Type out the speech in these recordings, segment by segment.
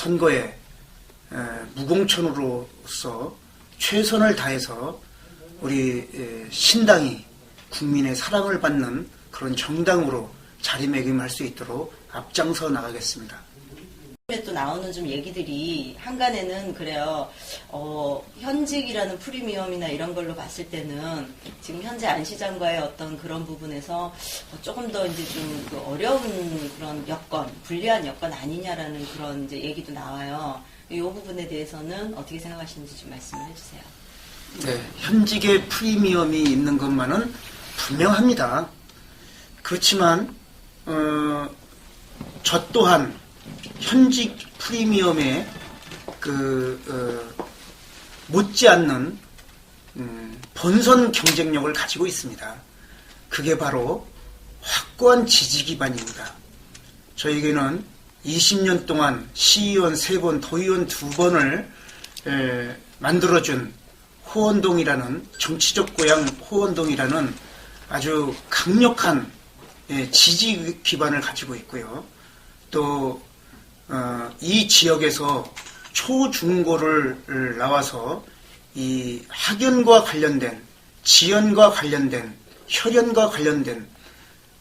선거에 무공천으로서 최선을 다해서 우리 신당이 국민의 사랑을 받는 그런 정당으로 자리매김할 수 있도록 앞장서 나가겠습니다. 또 나오는 좀 얘기들이 한간에는 그래요. 현직이라는 프리미엄이나 이런 걸로 봤을 때는 지금 현재 안 시장과의 어떤 그런 부분에서 조금 더 이제 좀 그 어려운 그런 여건, 불리한 여건 아니냐라는 그런 이제 얘기도 나와요. 이 부분에 대해서는 어떻게 생각하시는지 좀 말씀을 해주세요. 네, 현직의 프리미엄이 있는 것만은 분명합니다. 그렇지만 저 또한 현직 프리미엄에 못지않는 본선 경쟁력을 가지고 있습니다. 그게 바로 확고한 지지 기반입니다. 저에게는 20년 동안 시의원 3번, 도의원 2번을 만들어준 호원동이라는 정치적 고향 호원동이라는 아주 강력한 지지 기반을 가지고 있고요. 또 이 지역에서 초중고를 나와서 이 학연과 관련된, 지연과 관련된, 혈연과 관련된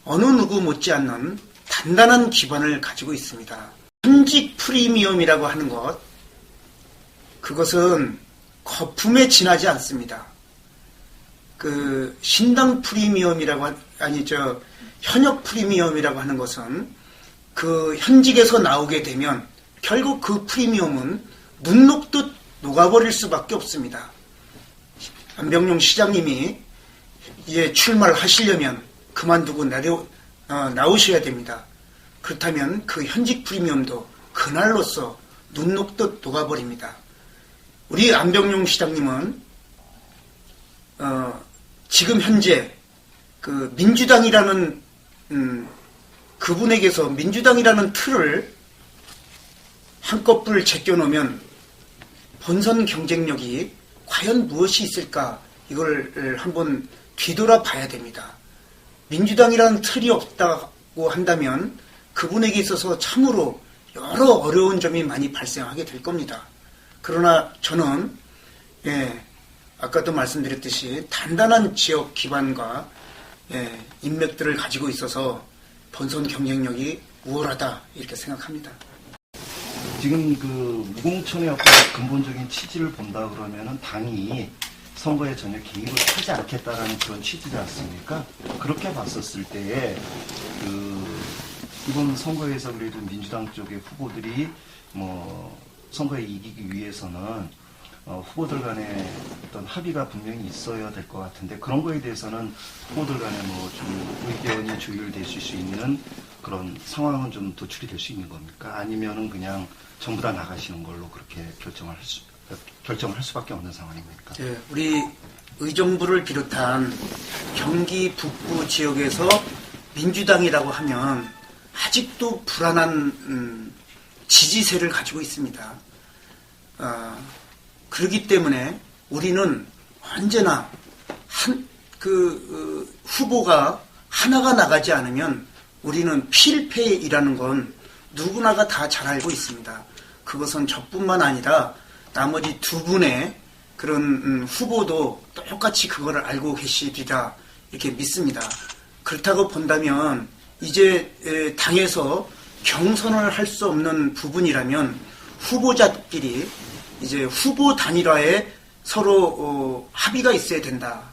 어느 누구 못지않는 단단한 기반을 가지고 있습니다. 현직 프리미엄이라고 하는 것, 그것은 거품에 지나지 않습니다. 그 신당 프리미엄이라고 현역 프리미엄이라고 하는 것은 그 현직에서 나오게 되면 결국 그 프리미엄은 물 녹듯 녹아버릴 수밖에 없습니다. 안병용 시장님이 이제 출마를 하시려면 그만두고 나오셔야 됩니다. 그렇다면 그 현직 프리미엄도 그날로서 눈 녹듯 녹아버립니다. 우리 안병용 시장님은 지금 현재 그 민주당이라는 그분에게서 민주당이라는 틀을 한꺼풀 제껴놓으면 본선 경쟁력이 과연 무엇이 있을까, 이걸 한번 뒤돌아 봐야 됩니다. 민주당이라는 틀이 없다고 한다면 그분에게 있어서 참으로 여러 어려운 점이 많이 발생하게 될 겁니다. 그러나 저는 아까도 말씀드렸듯이 단단한 지역 기반과 인맥들을 가지고 있어서 본선 경쟁력이 우월하다, 이렇게 생각합니다. 지금 그 무공천의 어떤 근본적인 취지를 본다 그러면은 당이 선거에 전혀 개입을 하지 않겠다라는 그런 취지지 않습니까? 그렇게 봤었을 때에 이번 선거에서 그래도 민주당 쪽의 후보들이 선거에 이기기 위해서는 후보들 간에 어떤 합의가 분명히 있어야 될 것 같은데, 그런 거에 대해서는 후보들 간에 좀 의견이 조율될 수 있는 그런 상황은 좀 도출이 될 수 있는 겁니까? 아니면은 그냥 전부 다 나가시는 걸로 그렇게 결정을 할 수밖에 없는 상황입니까? 네, 우리 의정부를 비롯한 경기 북부 지역에서 민주당이라고 하면 아직도 불안한 지지세를 가지고 있습니다. 그렇기 때문에 우리는 언제나 후보가 하나가 나가지 않으면 우리는 필패이라는 건 누구나가 다 잘 알고 있습니다. 그것은 저뿐만 아니라 나머지 2분의 그런 후보도 똑같이 그걸 알고 계시리라 이렇게 믿습니다. 그렇다고 본다면 이제 당에서 경선을 할 수 없는 부분이라면 후보자끼리 이제 후보 단일화에 서로 합의가 있어야 된다,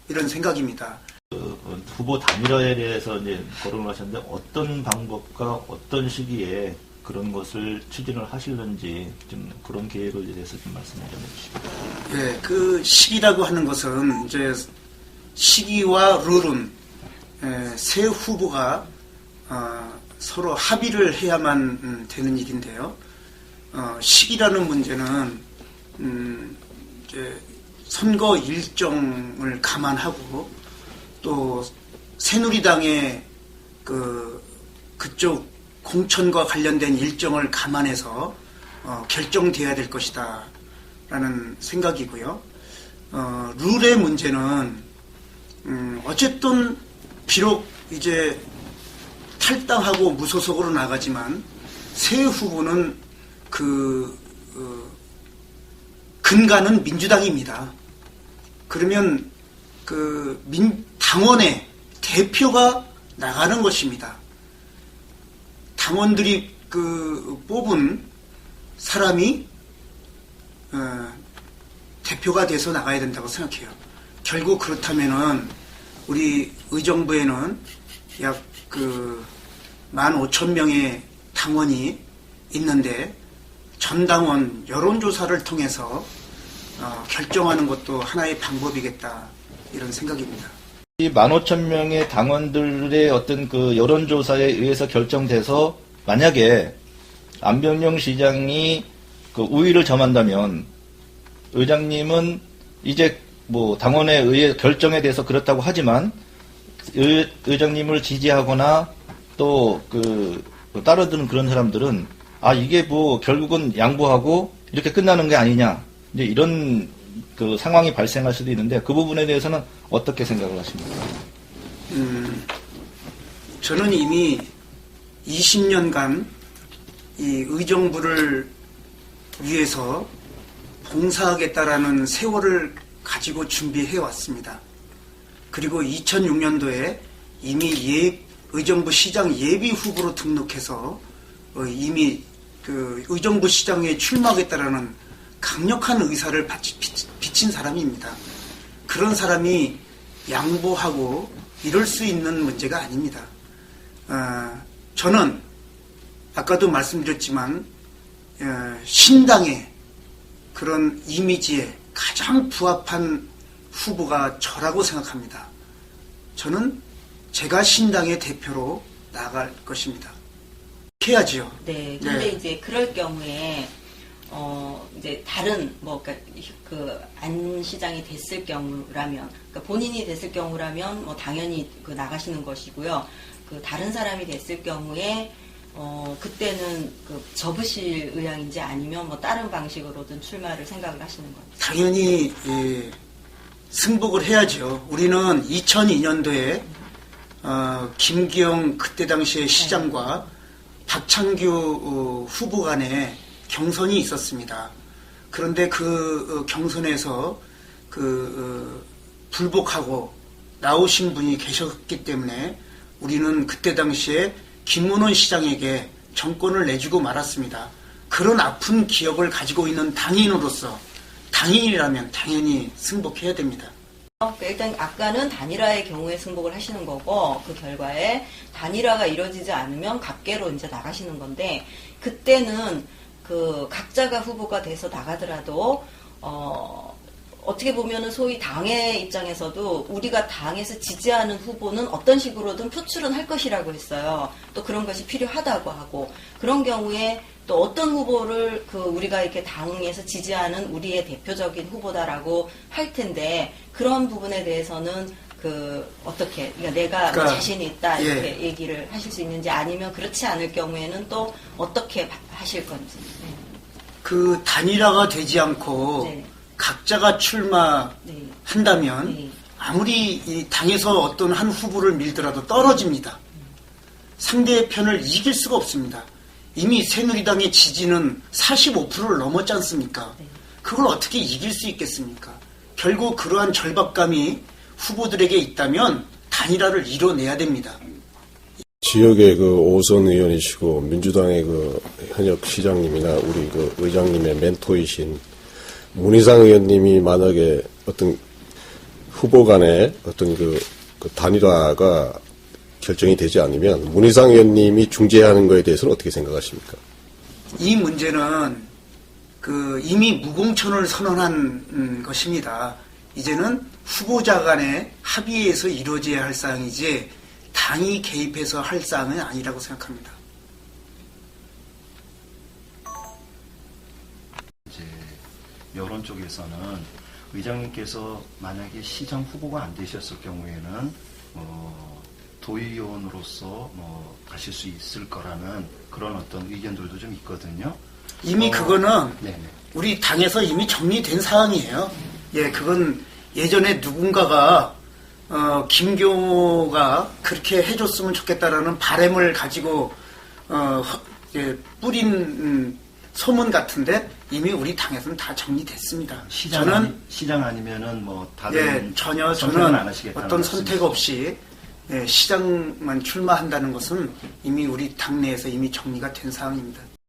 이런 생각입니다. 후보 단일화에 대해서 이제 거론을 하셨는데 어떤 방법과 어떤 시기에 그런 것을 추진을 하실는지 좀 그런 계획에 대해서 좀 말씀을 좀 해주시죠. 네, 그 시기라고 하는 것은 이제 시기와 룰은 새 후보가 서로 합의를 해야만 되는 일인데요. 시기라는 문제는 이제 선거 일정을 감안하고 또 새누리당의 그쪽 공천과 관련된 일정을 감안해서 결정돼야 될 것이다 라는 생각이고요. 룰의 문제는 어쨌든 비록 이제 탈당하고 무소속으로 나가지만 새 후보는 근간은 민주당입니다. 그러면 당원의 대표가 나가는 것입니다. 당원들이 뽑은 사람이 대표가 돼서 나가야 된다고 생각해요. 결국 그렇다면은 우리 의정부에는 약 15,000명의 당원이 있는데 전당원 여론조사를 통해서 결정하는 것도 하나의 방법이겠다 이런 생각입니다. 이 15,000명의 당원들의 어떤 그 여론조사에 의해서 결정돼서 만약에 안병영 시장이 그 우위를 점한다면 의장님은 이제 뭐 당원에 의해 결정에 대해서 그렇다고 하지만 의장님을 지지하거나 또 따르드는 그런 사람들은 이게 뭐 결국은 양보하고 이렇게 끝나는 게 아니냐 이제 이런 그 상황이 발생할 수도 있는데 그 부분에 대해서는 어떻게 생각을 하십니까? 저는 이미 20년간 이 의정부를 위해서 봉사하겠다라는 세월을 가지고 준비해 왔습니다. 그리고 2006년도에 이미 의정부 시장 예비 후보로 등록해서 이미 의정부 시장에 출마하겠다라는 강력한 의사를 비친 사람입니다. 그런 사람이 양보하고 이럴 수 있는 문제가 아닙니다. 저는 아까도 말씀드렸지만 신당의 그런 이미지에 가장 부합한 후보가 저라고 생각합니다. 저는 제가 신당의 대표로 나아갈 것입니다. 해야지요. 네. 근데 이제 그럴 경우에 이제 다른 안 시장이 됐을 경우라면, 그러니까 본인이 됐을 경우라면 당연히 나가시는 것이고요. 다른 사람이 됐을 경우에 그때는 접으실 의향인지 아니면 다른 방식으로든 출마를 생각을 하시는 건지. 당연히 승복을 해야죠. 우리는 2002년도에 김기영 그때 당시의 시장과 박창규 후보 간에 경선이 있었습니다. 그런데 그 경선에서 불복하고 나오신 분이 계셨기 때문에 우리는 그때 당시에 김문원 시장에게 정권을 내주고 말았습니다. 그런 아픈 기억을 가지고 있는 당인으로서 당인이라면 당연히 승복해야 됩니다. 일단 아까는 단일화의 경우에 승복을 하시는 거고 그 결과에 단일화가 이루어지지 않으면 각계로 이제 나가시는 건데 그때는 각자가 후보가 돼서 나가더라도 어떻게 보면은 소위 당의 입장에서도 우리가 당에서 지지하는 후보는 어떤 식으로든 표출은 할 것이라고 했어요. 또 그런 것이 필요하다고 하고 그런 경우에 또 어떤 후보를 우리가 이렇게 당에서 지지하는 우리의 대표적인 후보다라고 할 텐데 그런 부분에 대해서는 어떻게 내가 자신이 있다 이렇게 얘기를 하실 수 있는지 아니면 그렇지 않을 경우에는 또 어떻게 하실 건지. 단일화가 되지 않고 네. 각자가 출마한다면 네. 아무리 이 당에서 어떤 한 후보를 밀더라도 떨어집니다. 상대의 편을 이길 수가 없습니다. 이미 새누리당의 지지는 45%를 넘었지 않습니까? 그걸 어떻게 이길 수 있겠습니까? 결국 그러한 절박감이 후보들에게 있다면 단일화를 이뤄내야 됩니다. 지역의 오선 의원이시고 민주당의 현역 시장님이나 우리 의장님의 멘토이신 문희상 의원님이 만약에 어떤 후보 간의 어떤 단일화가 결정이 되지 않으면 문희상 의원님이 중재하는 것에 대해서는 어떻게 생각하십니까? 이 문제는 이미 무공천을 선언한 것입니다. 이제는 후보자 간의 합의에서 이루어져야 할 사항이지 당이 개입해서 할 사항은 아니라고 생각합니다. 이제 여론 쪽에서는 의장님께서 만약에 시장 후보가 안 되셨을 경우에는 도의원으로서 가실 수 있을 거라는 그런 어떤 의견들도 좀 있거든요. 이미 그거는 네네. 우리 당에서 이미 정리된 사항이에요. 그건 예전에 누군가가 김경호가 그렇게 해줬으면 좋겠다라는 바람을 가지고 뿌린 소문 같은데 이미 우리 당에서는 다 정리됐습니다. 시장 아니면은 뭐 다른 예, 전혀 선택은 안 저는 하시겠다는 어떤 말씀이시죠? 선택 없이 시장만 출마한다는 것은 이미 우리 당내에서 이미 정리가 된 상황입니다.